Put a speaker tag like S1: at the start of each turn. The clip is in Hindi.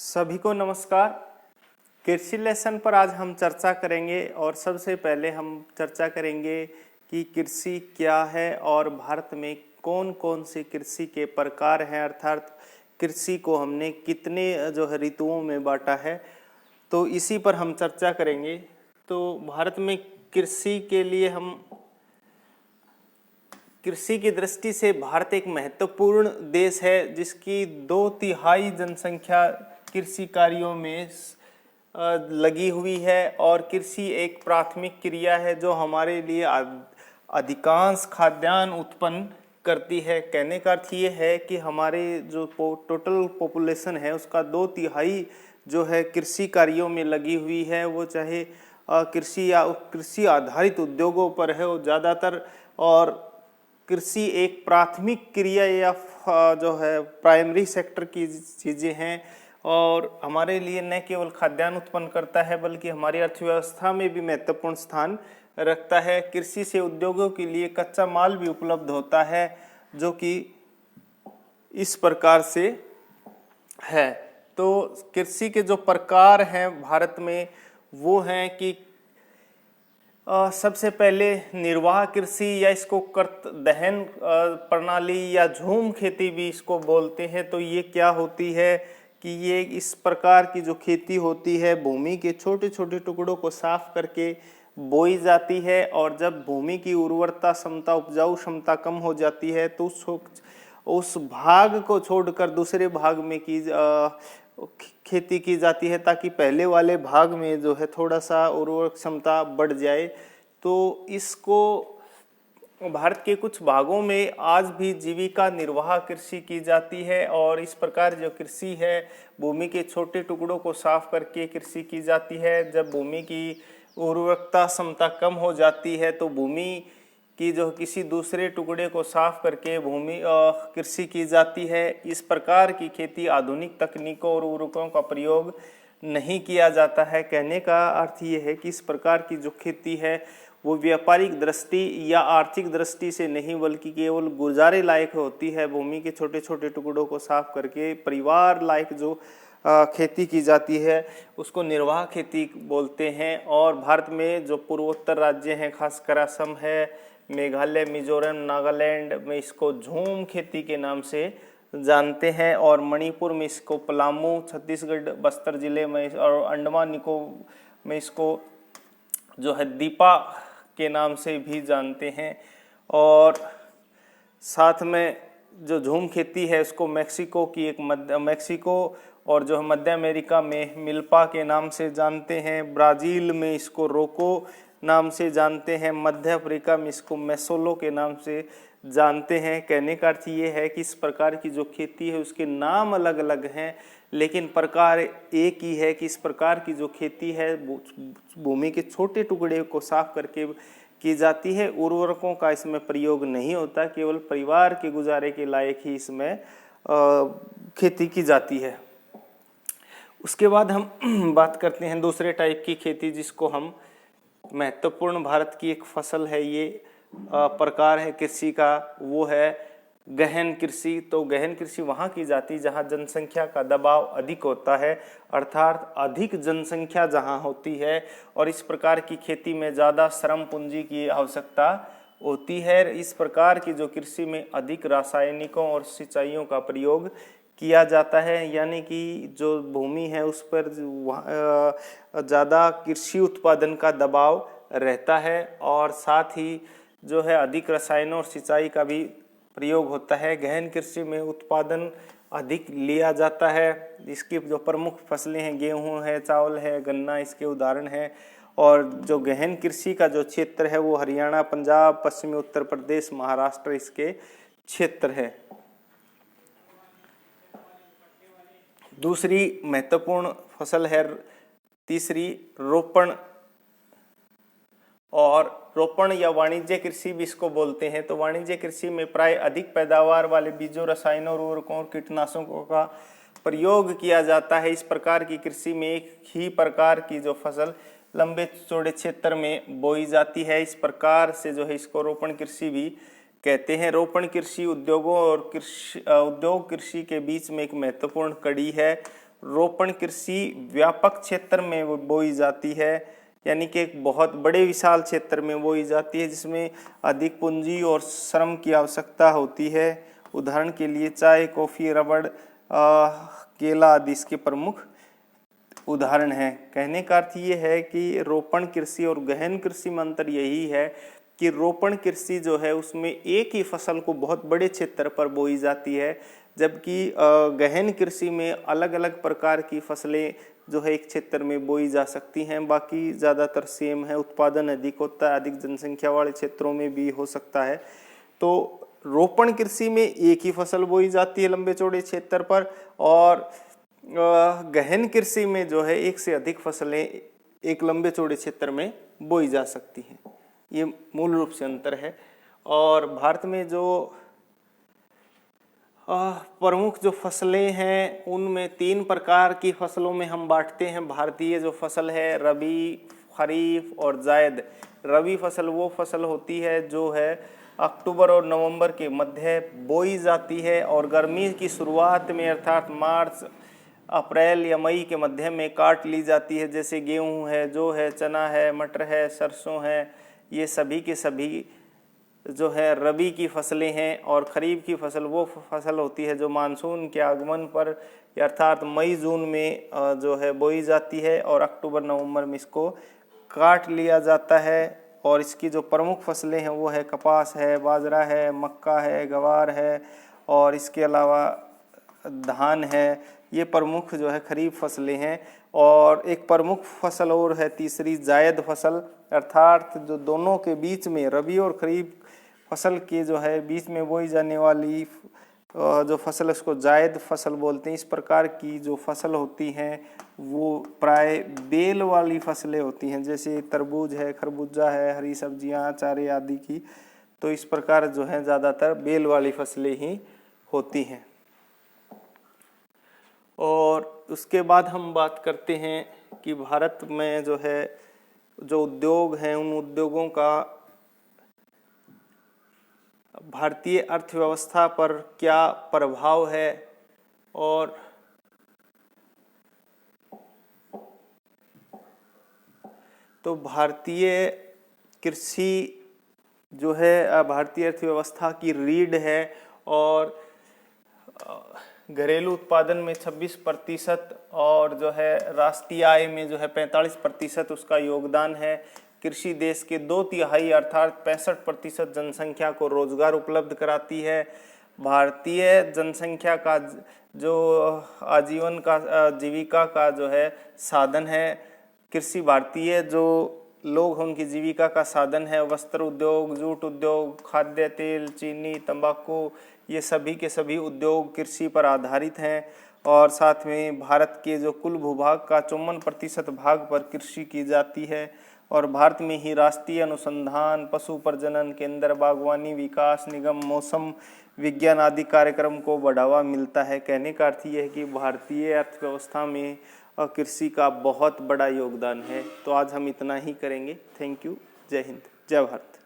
S1: सभी को नमस्कार। कृषि लेसन पर आज हम चर्चा करेंगे और सबसे पहले हम चर्चा करेंगे कि कृषि क्या है और भारत में कौन कौन से कृषि के प्रकार हैं, अर्थात कृषि को हमने कितने ऋतुओं में बांटा है, तो इसी पर हम चर्चा करेंगे। तो भारत में कृषि के लिए हम कृषि की दृष्टि से भारत एक महत्वपूर्ण देश है जिसकी 2/3 जनसंख्या कृषि कार्यों में लगी हुई है और कृषि एक प्राथमिक क्रिया है जो हमारे लिए अधिकांश खाद्यान्न उत्पन्न करती है। कहने का अर्थ ये है कि हमारे जो टोटल पॉपुलेशन है उसका 2/3 जो है कृषि कार्यों में लगी हुई है, वो चाहे कृषि या कृषि आधारित उद्योगों पर है वो ज़्यादातर। और कृषि एक प्राथमिक क्रिया या जो है प्राइमरी सेक्टर की चीज़ें हैं और हमारे लिए न केवल खाद्यान्न उत्पन्न करता है बल्कि हमारी अर्थव्यवस्था में भी महत्वपूर्ण स्थान रखता है। कृषि से उद्योगों के लिए कच्चा माल भी उपलब्ध होता है जो कि इस प्रकार से है। तो कृषि के जो प्रकार हैं भारत में वो हैं कि सबसे पहले निर्वाह कृषि या इसको कर्त दहन प्रणाली या झूम खेती भी इसको बोलते हैं। तो ये क्या होती है कि ये इस प्रकार की जो खेती होती है भूमि के छोटे छोटे टुकड़ों को साफ करके बोई जाती है और जब भूमि की उर्वरता क्षमता उपजाऊ क्षमता कम हो जाती है तो उस भाग को छोड़कर दूसरे भाग में खेती की जाती है ताकि पहले वाले भाग में जो है थोड़ा सा उर्वरक क्षमता बढ़ जाए। तो इसको भारत के कुछ भागों में आज भी जीविका निर्वाह कृषि की जाती है और इस प्रकार जो कृषि है भूमि के छोटे टुकड़ों को साफ करके कृषि की जाती है। जब भूमि की उर्वरकता क्षमता कम हो जाती है तो भूमि कि जो किसी दूसरे टुकड़े को साफ करके भूमि कृषि की जाती है। इस प्रकार की खेती आधुनिक तकनीकों और उर्वरकों का प्रयोग नहीं किया जाता है। कहने का अर्थ ये है कि इस प्रकार की जो खेती है वो व्यापारिक दृष्टि या आर्थिक दृष्टि से नहीं बल्कि केवल गुजारे लायक होती है। भूमि के छोटे छोटे टुकड़ों को साफ करके परिवार लायक जो खेती की जाती है उसको निर्वाह खेती बोलते हैं। और भारत में जो पूर्वोत्तर राज्य हैं खासकर असम है, मेघालय, मिजोरम, नागालैंड में इसको झूम खेती के नाम से जानते हैं और मणिपुर में इसको पलामू, छत्तीसगढ़ बस्तर जिले में और अंडमान निकोबार में इसको जो है दीपा के नाम से भी जानते हैं। और साथ में जो झूम खेती है उसको मेक्सिको की मेक्सिको और जो मध्य अमेरिका में मिल्पा के नाम से जानते हैं। ब्राज़ील में इसको रोको नाम से जानते हैं। मध्य अफ्रीका में इसको मेसोलो के नाम से जानते हैं। कहने का अर्थ ये है कि इस प्रकार की जो खेती है उसके नाम अलग अलग हैं लेकिन प्रकार एक ही है कि इस प्रकार की जो खेती है भूमि के छोटे टुकड़े को साफ करके की जाती है। उर्वरकों का इसमें प्रयोग नहीं होता, केवल परिवार के गुजारे के लायक ही इसमें खेती की जाती है। उसके बाद हम बात करते हैं दूसरे टाइप की खेती जिसको हम महत्वपूर्ण भारत की एक फसल है, ये प्रकार है कृषि का, वो है गहन कृषि। तो गहन कृषि वहाँ की जाती है जहाँ जनसंख्या का दबाव अधिक होता है, अर्थात अधिक जनसंख्या जहाँ होती है और इस प्रकार की खेती में ज़्यादा श्रम पूंजी की आवश्यकता होती है। इस प्रकार की जो कृषि में अधिक रासायनिकों और सिंचाइयों का प्रयोग किया जाता है, यानी कि जो भूमि है उस पर ज़्यादा कृषि उत्पादन का दबाव रहता है और साथ ही जो है अधिक रसायनों और सिंचाई का भी प्रयोग होता है। गहन कृषि में उत्पादन अधिक लिया जाता है। इसकी जो प्रमुख फसलें हैं गेहूं है, चावल है, गन्ना इसके उदाहरण हैं। और जो गहन कृषि का जो क्षेत्र है वो हरियाणा, पंजाब, पश्चिमी उत्तर प्रदेश, महाराष्ट्र इसके क्षेत्र है। दूसरी महत्वपूर्ण फसल है तीसरी रोपण, और रोपण या वाणिज्य कृषि भी इसको बोलते हैं। तो वाणिज्य कृषि में प्राय अधिक पैदावार वाले बीजों, रसायनों, उर्वरकों और कीटनाशकों का प्रयोग किया जाता है। इस प्रकार की कृषि में एक ही प्रकार की जो फसल लंबे चौड़े क्षेत्र में बोई जाती है। इस प्रकार से जो है इसको रोपण कृषि भी कहते हैं। रोपण कृषि उद्योगों और उद्योग कृषि के बीच में एक महत्वपूर्ण कड़ी है रोपण कृषि व्यापक क्षेत्र में बोई जाती है, यानी कि एक बहुत बड़े विशाल क्षेत्र में बोई जाती है जिसमें अधिक पूंजी और श्रम की आवश्यकता होती है। उदाहरण के लिए चाय, कॉफी, रबड़, केला आदि इसके प्रमुख उदाहरण है। कहने का अर्थ ये है कि रोपण कृषि और गहन कृषि में अंतर यही है कि रोपण कृषि जो है उसमें एक ही फसल को बहुत बड़े क्षेत्र पर बोई जाती है, जबकि गहन कृषि में अलग अलग प्रकार की फसलें जो है एक क्षेत्र में बोई जा सकती हैं। बाकी ज़्यादातर सेम है, उत्पादन अधिक होता है, अधिक जनसंख्या वाले क्षेत्रों में भी हो सकता है। तो रोपण कृषि में एक ही फसल बोई जाती है लंबे चौड़े क्षेत्र पर, और गहन कृषि में जो है एक से अधिक फसलें एक लंबे चौड़े क्षेत्र में बोई जा सकती हैं। ये मूल रूप से अंतर है। और भारत में जो प्रमुख जो फसलें हैं उनमें 3 प्रकार की फसलों में हम बांटते हैं। भारतीय जो फसल है रबी, खरीफ और जायद। रबी फसल वो फसल होती है जो है अक्टूबर और नवंबर के मध्य बोई जाती है और गर्मी की शुरुआत में अर्थात मार्च, अप्रैल या मई के मध्य में काट ली जाती है। जैसे गेहूं है, जौ है, चना है, मटर है, सरसों है, ये सभी के सभी जो है रबी की फसलें हैं। और खरीफ की फसल वो फसल होती है जो मानसून के आगमन पर अर्थात मई जून में जो है बोई जाती है और अक्टूबर नवंबर में इसको काट लिया जाता है। और इसकी जो प्रमुख फसलें हैं वो है कपास है, बाजरा है, मक्का है, ग्वार है और इसके अलावा धान है। ये प्रमुख जो है खरीफ फसलें हैं। और एक प्रमुख फसल और है तीसरी, जायद फसल, अर्थात जो दोनों के बीच में रबी और खरीफ फसल के जो है बीच में बोई जाने वाली जो फसल उसको जायद फसल बोलते हैं। इस प्रकार की जो फसल होती हैं वो प्राय बेल वाली फसलें होती हैं, जैसे तरबूज है, खरबूजा है, हरी सब्जियां, चारे आदि की। तो इस प्रकार जो है ज़्यादातर बेल वाली फसलें ही होती हैं। और उसके बाद हम बात करते हैं कि भारत में जो है जो उद्योग हैं उन उद्योगों का भारतीय अर्थव्यवस्था पर क्या प्रभाव है। और तो भारतीय कृषि जो है भारतीय अर्थव्यवस्था की रीढ़ है और घरेलू उत्पादन में 26% और जो है राष्ट्रीय आय में जो है 45% उसका योगदान है। कृषि देश के 2/3 अर्थात 65% जनसंख्या को रोजगार उपलब्ध कराती है। भारतीय जनसंख्या का जो आजीवन का जीविका का जो है साधन है कृषि। भारतीय जो लोग हैं उनकी जीविका का साधन है वस्त्र उद्योग, जूट उद्योग, खाद्य तेल, चीनी, तंबाकू, ये सभी के सभी उद्योग कृषि पर आधारित हैं। और साथ में भारत के जो कुल भूभाग का 54% भाग पर कृषि की जाती है। और भारत में ही राष्ट्रीय अनुसंधान, पशु प्रजनन केंद्र, बागवानी विकास निगम, मौसम विज्ञान आदि कार्यक्रम को बढ़ावा मिलता है। कहने का अर्थ ये है कि भारतीय अर्थव्यवस्था में कृषि का बहुत बड़ा योगदान है। तो आज हम इतना ही करेंगे। Thank you. जय हिंद, जय भारत।